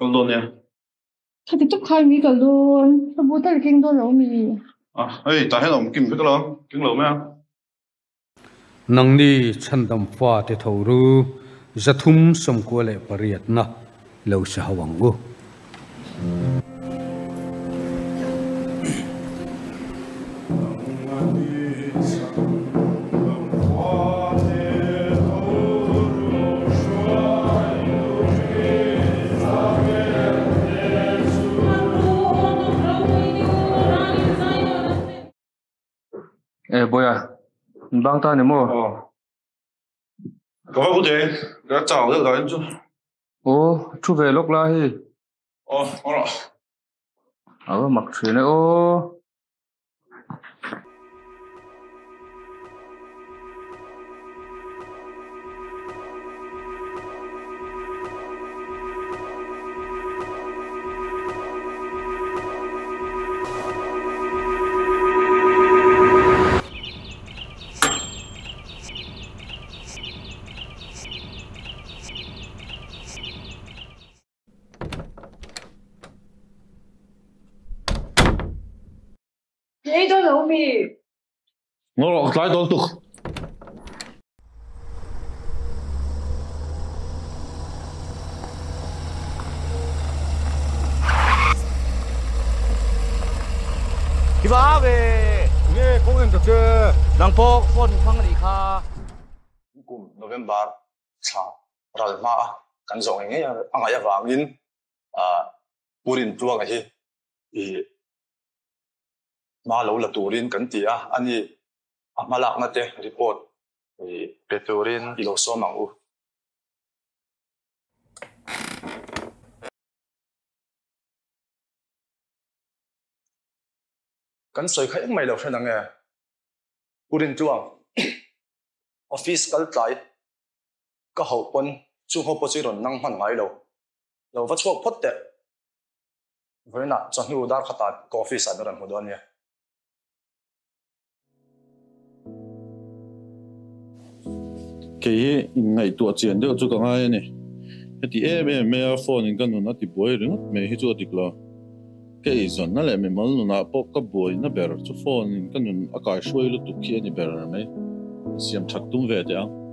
Còn luôn nha. Thì chúc khai mi cả luôn, sao bố ta kinh đô lẩu mi? Ê, ta hay làm kim cái lo, kim lẩu mấy nang ni chandam fa te thoru zathum som ko le pariat na lo sa hawangu Ê bố à, bang ta nè mô. Có phải thế, đã chào được rồi chứ. Ô, chú về lúc la hi. Rồi. Mặc chuyện này ô. Mấy đô lẩu mi? Nó lại đón tục. Đi vào về, nghe công an được chưa? Đang phố phone phăng đi kha. Cùng November, sa, ralma, kan zong ini ang ayah wangin, purin tua ngahi, Mawlh là turin kan tia, ani malak na te report, peturin iloso mangu. Kan soi khai mai lo thana nge purin chuang office kal tlai ka ho pon chu ho pochi ron nang man ngai lo va chuak phot te voina chanu dar khata coffee sa ran hodon ya Cái ngày tuổi tiền đó chú có ai này, thì em phone nên cái nó thì bồi rồi, mấy chú thì lo, cái gì nó lại mình muốn nó bóc cái bồi nó bèo chú phone nên cái nó cái suy lúc tụi kia thì bèo rồi mấy, xem chắc tung về đấy.